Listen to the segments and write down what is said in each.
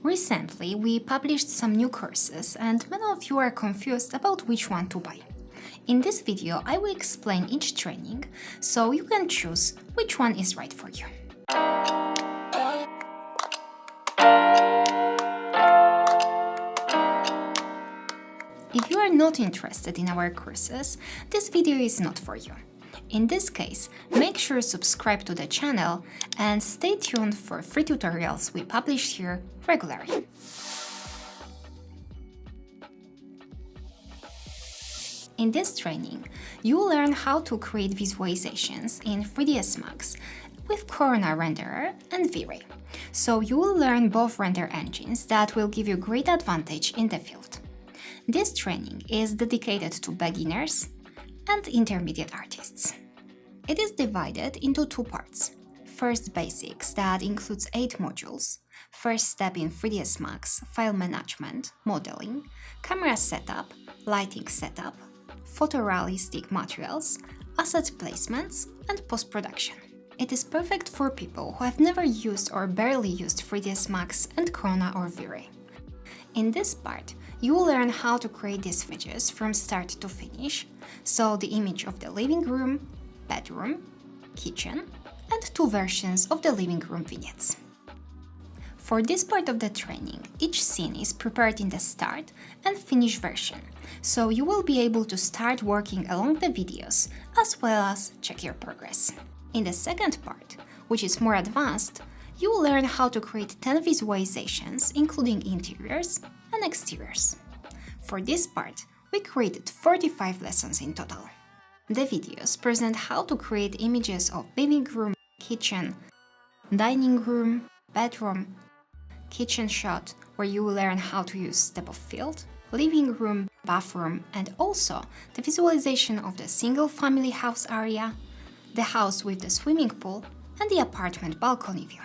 Recently, we published some new courses and many of you are confused about which one to buy. In this video, I will explain each training so you can choose which one is right for you. If you are not interested in our courses, this video is not for you. In this case, make sure to subscribe to the channel and stay tuned for free tutorials we publish here regularly. In this training, you will learn how to create visualizations in 3ds Max with Corona Renderer and V-Ray. So you will learn both render engines that will give you great advantage in the field. This training is dedicated to beginners and intermediate artists. It is divided into two parts. First, basics, that includes 8 modules. First step in 3ds Max, file management, modeling, camera setup, lighting setup, photorealistic materials, asset placements, and post-production. It is perfect for people who have never used or barely used 3ds Max and Corona or V-Ray. In this part, you will learn how to create these images from start to finish, so the image of the living room, bedroom, kitchen, and 2 versions of the living room vignettes. For this part of the training, each scene is prepared in the start and finish version, so you will be able to start working along the videos as well as check your progress. In the second part, which is more advanced, you will learn how to create 10 visualizations, including interiors and exteriors. For this part, we created 45 lessons in total. The videos present how to create images of living room, kitchen, dining room, bedroom, kitchen shot, where you will learn how to use depth of field, living room, bathroom, and also the visualization of the single family house area, the house with the swimming pool, and the apartment balcony view.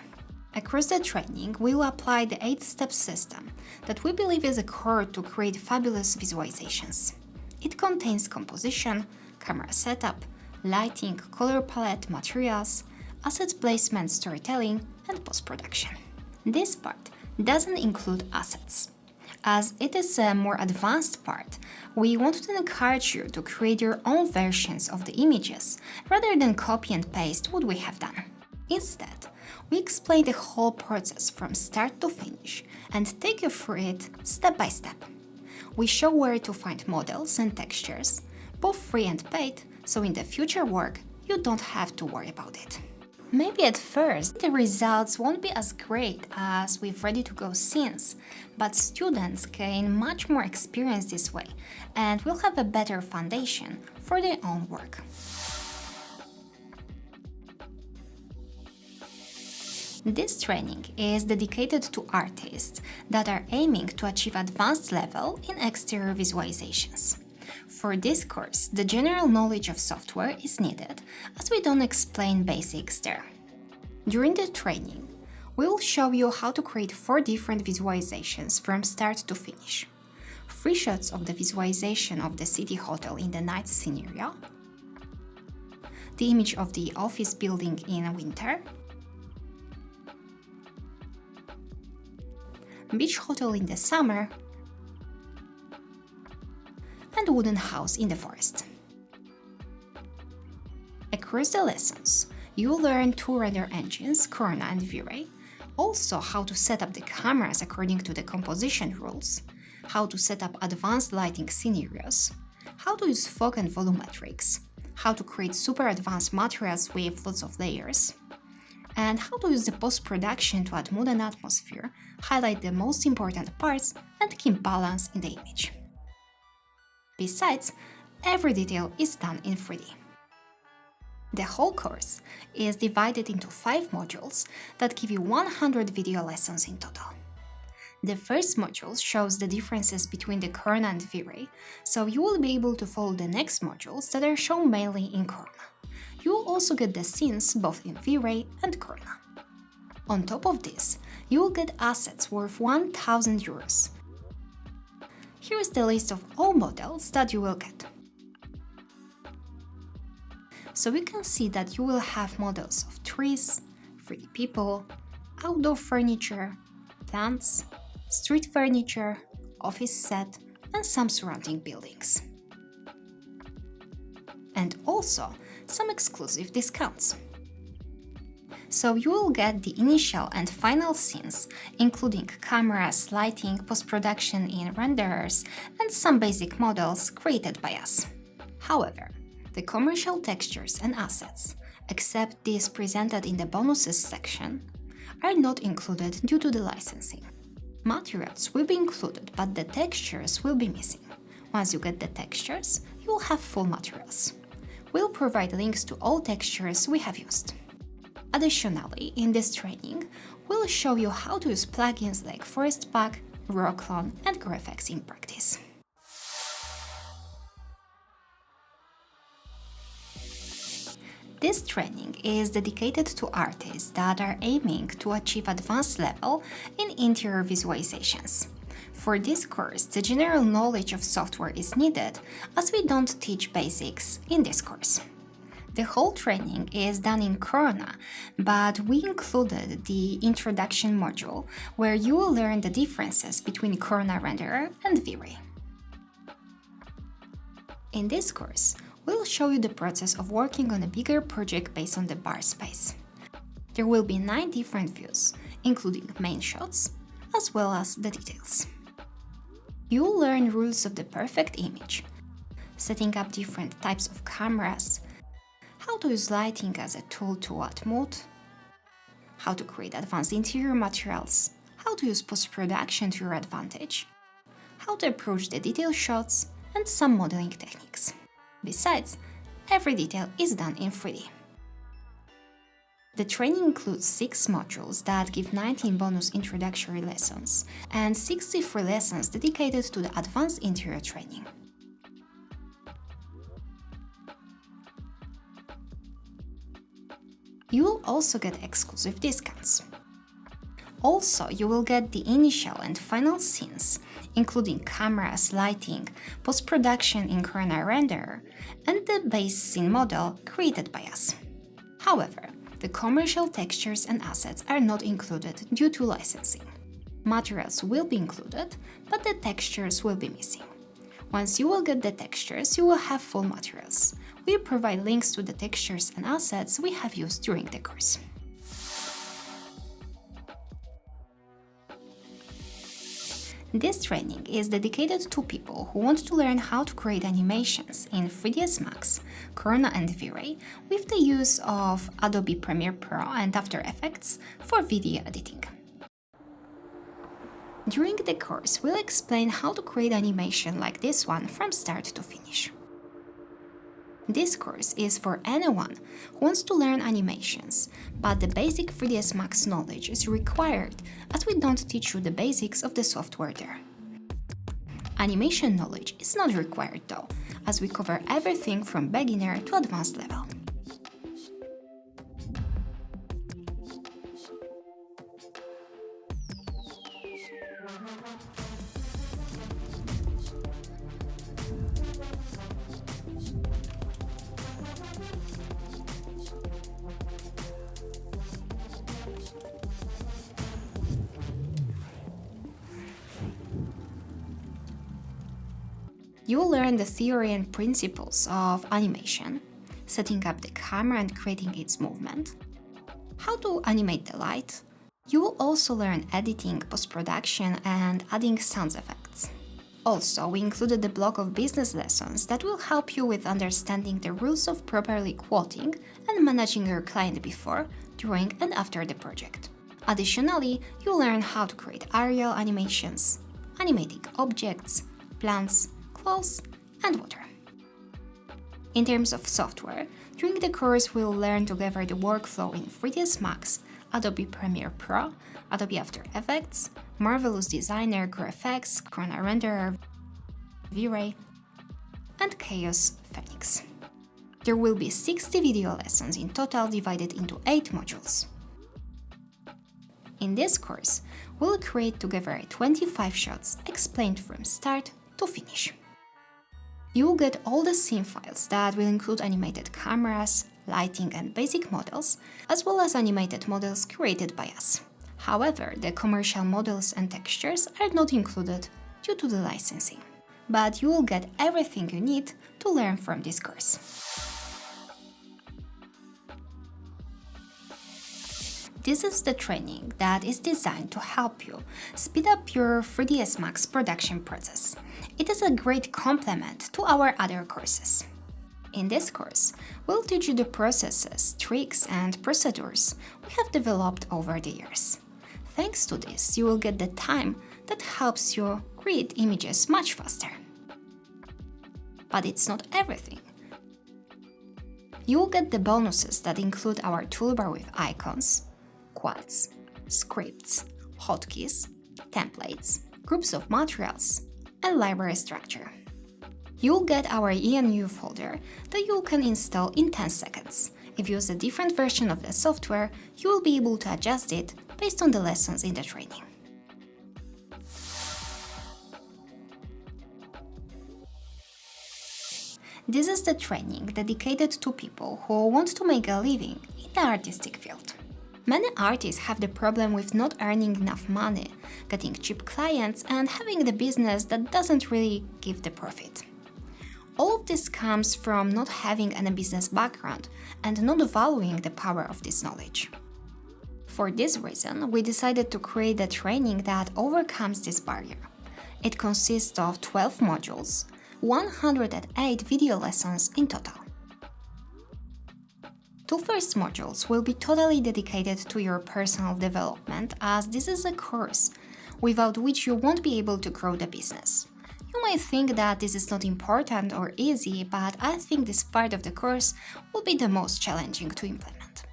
Across the training, we will apply the 8-step system that we believe is a core to create fabulous visualizations. It contains composition, camera setup, lighting, color palette, materials, asset placement, storytelling, and post-production. This part doesn't include assets. As it is a more advanced part, we want to encourage you to create your own versions of the images rather than copy and paste what we have done. Instead, we explain the whole process from start to finish and take you through it step by step. We show where to find models and textures, both free and paid, so in the future work, you don't have to worry about it. Maybe at first the results won't be as great as with ready-to-go scenes, but students gain much more experience this way and will have a better foundation for their own work. This training is dedicated to artists that are aiming to achieve advanced level in exterior visualizations. For this course, the general knowledge of software is needed, as we don't explain basics there. During the training, we will show you how to create 4 different visualizations from start to finish. 3 shots of the visualization of the city hotel in the night scenario, the image of the office building in winter, beach hotel in the summer, and wooden house in the forest. Across the lessons, you will learn 2 render engines, Corona and V-Ray, also how to set up the cameras according to the composition rules, how to set up advanced lighting scenarios, how to use fog and volumetrics, how to create super advanced materials with lots of layers, and how to use the post-production to add mood and atmosphere, highlight the most important parts, and keep balance in the image. Besides, every detail is done in 3D. The whole course is divided into 5 modules that give you 100 video lessons in total. The first module shows the differences between the Corona and V-Ray, so you will be able to follow the next modules that are shown mainly in Corona. You will also get the scenes both in V-Ray and Corona. On top of this, you will get assets worth 1,000 euros. Here is the list of all models that you will get. So we can see that you will have models of trees, 3D people, outdoor furniture, plants, street furniture, office set, and some surrounding buildings. And also some exclusive discounts. So you will get the initial and final scenes, including cameras, lighting, post-production in renderers, and some basic models created by us. However, the commercial textures and assets, except these presented in the bonuses section, are not included due to the licensing. Materials will be included, but the textures will be missing. Once you get the textures, you will have full materials. We'll provide links to all textures we have used. Additionally, in this training, we'll show you how to use plugins like Forest Pack, Rocklon, and GrowFX in practice. This training is dedicated to artists that are aiming to achieve advanced level in interior visualizations. For this course, the general knowledge of software is needed, as we don't teach basics in this course. The whole training is done in Corona, but we included the introduction module where you will learn the differences between Corona Renderer and V-Ray. In this course, we'll show you the process of working on a bigger project based on the bar space. There will be 9 different views, including main shots, as well as the details. You'll learn rules of the perfect image, setting up different types of cameras, how to use lighting as a tool to add mood, how to create advanced interior materials, how to use post-production to your advantage, how to approach the detail shots, and some modeling techniques. Besides, every detail is done in 3D. The training includes 6 modules that give 19 bonus introductory lessons and 63 lessons dedicated to the advanced interior training. You will also get exclusive discounts. Also, you will get the initial and final scenes, including cameras, lighting, post-production in Corona Renderer, and the base scene model created by us. However, the commercial textures and assets are not included due to licensing. Materials will be included, but the textures will be missing. Once you will get the textures, you will have full materials. We provide links to the textures and assets we have used during the course. This training is dedicated to people who want to learn how to create animations in 3ds Max, Corona and V-Ray with the use of Adobe Premiere Pro and After Effects for video editing. During the course, we'll explain how to create animation like this one from start to finish. This course is for anyone who wants to learn animations, but the basic 3ds Max knowledge is required as we don't teach you the basics of the software there. Animation knowledge is not required though, as we cover everything from beginner to advanced level. You will learn the theory and principles of animation, setting up the camera and creating its movement, how to animate the light. You will also learn editing, post-production, and adding sound effects. Also, we included the block of business lessons that will help you with understanding the rules of properly quoting and managing your client before, during, and after the project. Additionally, you'll learn how to create aerial animations, animating objects, plants, clothes, and water. In terms of software, during the course we'll learn together the workflow in 3ds Max, Adobe Premiere Pro, Adobe After Effects, Marvelous Designer, GrowFX, Corona Renderer, V-Ray, and Chaos Phoenix. There will be 60 video lessons in total divided into 8 modules. In this course, we'll create together 25 shots explained from start to finish. You will get all the scene files that will include animated cameras, lighting and basic models, as well as animated models created by us. However, the commercial models and textures are not included due to the licensing. But you will get everything you need to learn from this course. This is the training that is designed to help you speed up your 3ds Max production process. It is a great complement to our other courses. In this course, we'll teach you the processes, tricks, and procedures we have developed over the years. Thanks to this, you will get the time that helps you create images much faster. But it's not everything. You will get the bonuses that include our toolbar with icons, quads, scripts, hotkeys, templates, groups of materials, and library structure. You'll get our ENU folder that you can install in 10 seconds. If you use a different version of the software, you will be able to adjust it based on the lessons in the training. This is the training dedicated to people who want to make a living in the artistic field. Many artists have the problem with not earning enough money, getting cheap clients, and having the business that doesn't really give the profit. All of this comes from not having any business background and not valuing the power of this knowledge. For this reason, we decided to create a training that overcomes this barrier. It consists of 12 modules, 108 video lessons in total. 2 first modules will be totally dedicated to your personal development, as this is a course without which you won't be able to grow the business. You might think that this is not important or easy, but I think this part of the course will be the most challenging to implement.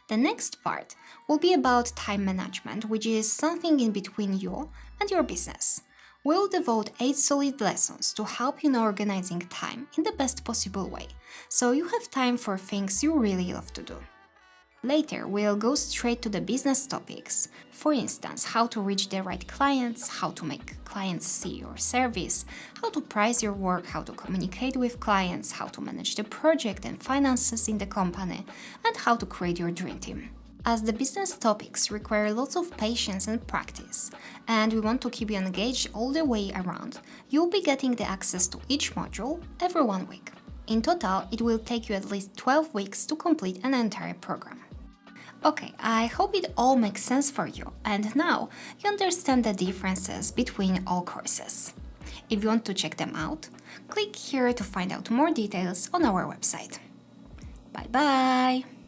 The next part will be about time management, which is something in between you and your business. We'll devote 8 solid lessons to help you in organizing time in the best possible way, so you have time for things you really love to do. Later, we'll go straight to the business topics. For instance, how to reach the right clients, how to make clients see your service, how to price your work, how to communicate with clients, how to manage the project and finances in the company, and how to create your dream team. As the business topics require lots of patience and practice, and we want to keep you engaged all the way around, you'll be getting the access to each module every 1 week. In total, it will take you at least 12 weeks to complete an entire program. Okay, I hope it all makes sense for you, and now you understand the differences between all courses. If you want to check them out, click here to find out more details on our website. Bye bye!